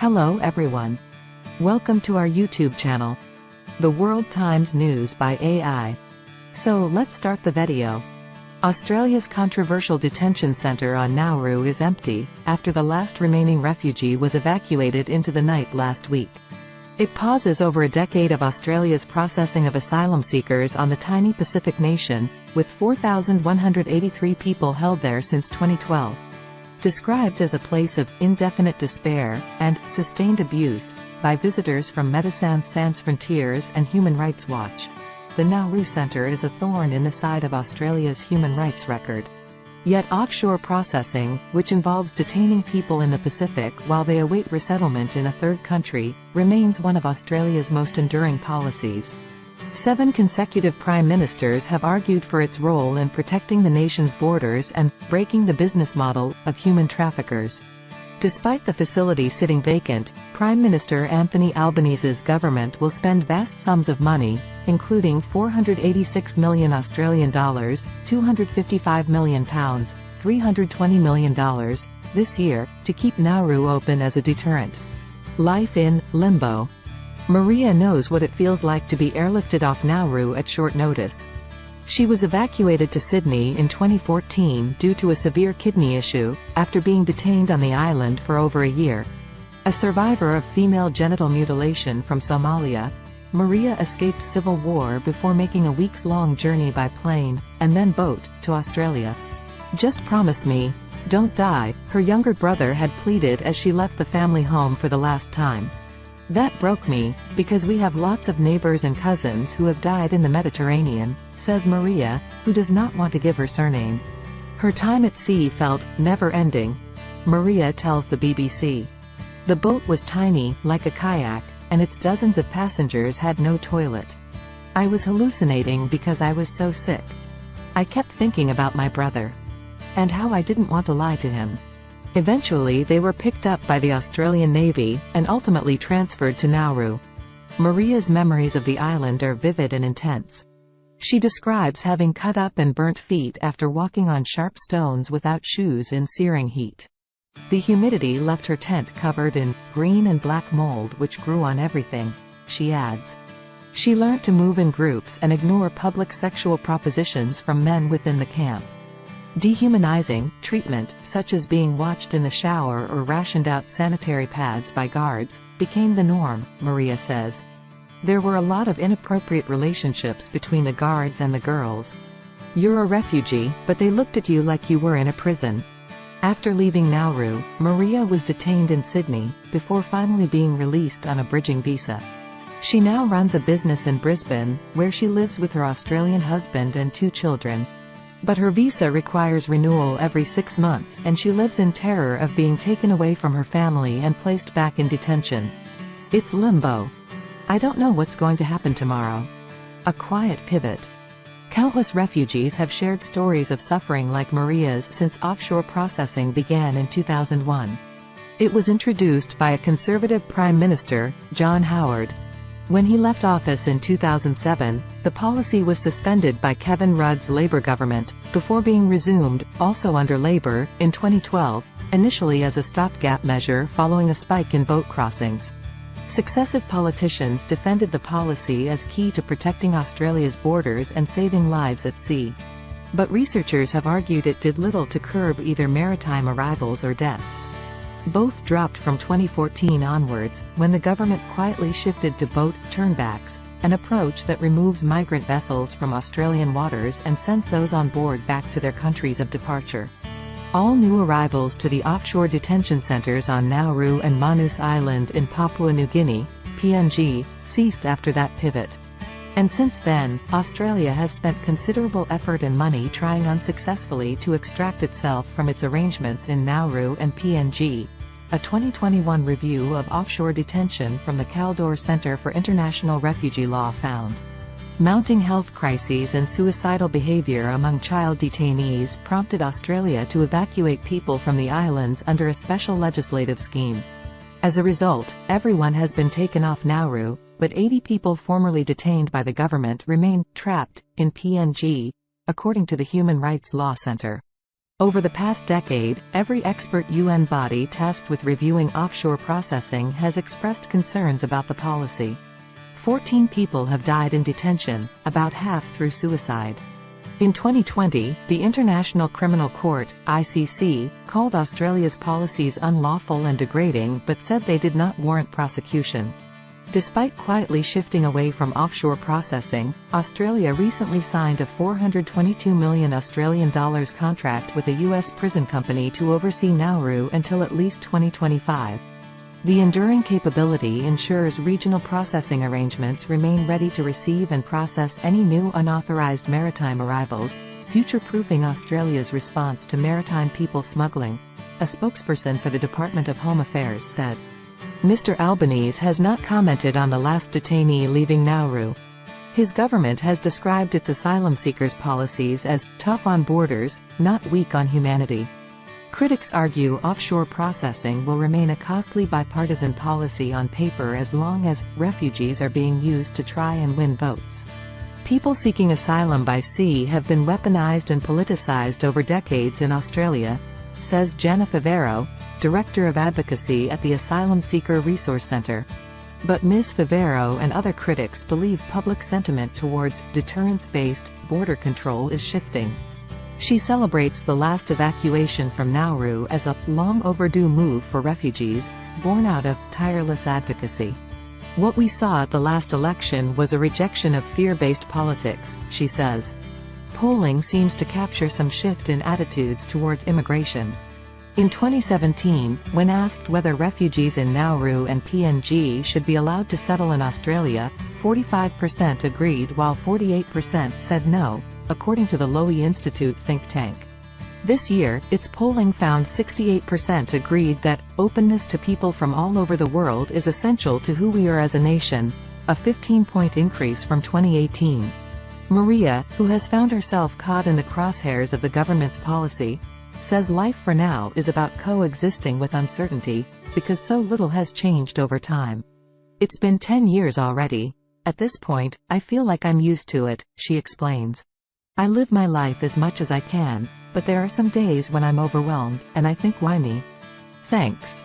Hello everyone. Welcome to our YouTube channel, The World Times News by AI. So let's start the video. Australia's controversial detention centre on Nauru is empty, after the last remaining refugee was evacuated into the night last week. It pauses over a decade of Australia's processing of asylum seekers on the tiny Pacific nation, with 4,183 people held there since 2012. Described as a place of indefinite despair and sustained abuse by visitors from Médecins Sans Frontières and Human Rights Watch, the Nauru Centre is a thorn in the side of Australia's human rights record. Yet offshore processing, which involves detaining people in the Pacific while they await resettlement in a third country, remains one of Australia's most enduring policies. 7 consecutive prime ministers have argued for its role in protecting the nation's borders and breaking the business model of human traffickers. Despite the facility sitting vacant, Prime Minister Anthony Albanese's government will spend vast sums of money, including $486 million Australian dollars, £255 million, $320 million, this year, to keep Nauru open as a deterrent. Life in limbo. Maria knows what it feels like to be airlifted off Nauru at short notice. She was evacuated to Sydney in 2014 due to a severe kidney issue, after being detained on the island for over a year. A survivor of female genital mutilation from Somalia, Maria escaped civil war before making a weeks-long journey by plane, and then boat, to Australia. "Just promise me, don't die," her younger brother had pleaded as she left the family home for the last time. "That broke me, because we have lots of neighbors and cousins who have died in the Mediterranean," says Maria, who does not want to give her surname. Her time at sea felt never-ending. Maria tells the BBC. "The boat was tiny, like a kayak, and its dozens of passengers had no toilet. I was hallucinating because I was so sick. I kept thinking about my brother. And how I didn't want to lie to him." Eventually they were picked up by the Australian Navy, and ultimately transferred to Nauru. Maria's memories of the island are vivid and intense. She describes having cut up and burnt feet after walking on sharp stones without shoes in searing heat. The humidity left her tent covered in green and black mold which grew on everything, she adds. She learnt to move in groups and ignore public sexual propositions from men within the camp. Dehumanizing treatment, such as being watched in the shower or rationed out sanitary pads by guards, became the norm, Maria says. There were a lot of inappropriate relationships between the guards and the girls. "You're a refugee, but they looked at you like you were in a prison." After leaving Nauru, Maria was detained in Sydney, before finally being released on a bridging visa. She now runs a business in Brisbane, where she lives with her Australian husband and 2 children. But her visa requires renewal every 6 months and she lives in terror of being taken away from her family and placed back in detention. "It's limbo. I don't know what's going to happen tomorrow." A quiet pivot. Countless refugees have shared stories of suffering like Maria's since offshore processing began in 2001. It was introduced by a Conservative Prime Minister, John Howard. When he left office in 2007, the policy was suspended by Kevin Rudd's Labour government, before being resumed, also under Labour, in 2012, initially as a stopgap measure following a spike in boat crossings. Successive politicians defended the policy as key to protecting Australia's borders and saving lives at sea. But researchers have argued it did little to curb either maritime arrivals or deaths. Both dropped from 2014 onwards, when the government quietly shifted to boat turnbacks, an approach that removes migrant vessels from Australian waters and sends those on board back to their countries of departure. All new arrivals to the offshore detention centres on Nauru and Manus Island in Papua New Guinea, PNG, ceased after that pivot. And since then, Australia has spent considerable effort and money trying unsuccessfully to extract itself from its arrangements in Nauru and PNG. A 2021 review of offshore detention from the Caldor Centre for International Refugee Law found mounting health crises and suicidal behaviour among child detainees prompted Australia to evacuate people from the islands under a special legislative scheme. As a result, everyone has been taken off Nauru, but 80 people formerly detained by the government remain trapped in PNG, according to the Human Rights Law Centre. Over the past decade, every expert UN body tasked with reviewing offshore processing has expressed concerns about the policy. 14 people have died in detention, about half through suicide. In 2020, the International Criminal Court, ICC, called Australia's policies unlawful and degrading but said they did not warrant prosecution. Despite quietly shifting away from offshore processing, Australia recently signed a $422 million Australian dollars contract with a U.S. prison company to oversee Nauru until at least 2025. The enduring capability ensures regional processing arrangements remain ready to receive and process any new unauthorized maritime arrivals, future-proofing Australia's response to maritime people smuggling, a spokesperson for the Department of Home Affairs said. Mr. Albanese has not commented on the last detainee leaving Nauru. His government has described its asylum seekers' policies as tough on borders, not weak on humanity. Critics argue offshore processing will remain a costly bipartisan policy on paper as long as refugees are being used to try and win votes. People seeking asylum by sea have been weaponized and politicized over decades in Australia, says Jana Favero, Director of Advocacy at the Asylum Seeker Resource Centre. But Ms. Favero and other critics believe public sentiment towards deterrence-based border control is shifting. She celebrates the last evacuation from Nauru as a long overdue move for refugees, born out of tireless advocacy. What we saw at the last election was a rejection of fear-based politics, she says. Polling seems to capture some shift in attitudes towards immigration. In 2017, when asked whether refugees in Nauru and PNG should be allowed to settle in Australia, 45% agreed while 48% said no, according to the Lowy Institute think tank. This year, its polling found 68% agreed that openness to people from all over the world is essential to who we are as a nation, a 15-point increase from 2018. Maria, who has found herself caught in the crosshairs of the government's policy, says life for now is about coexisting with uncertainty, because so little has changed over time. It's been 10 years already. At this point, I feel like I'm used to it, she explains. I live my life as much as I can, but there are some days when I'm overwhelmed, and I think why me? Thanks.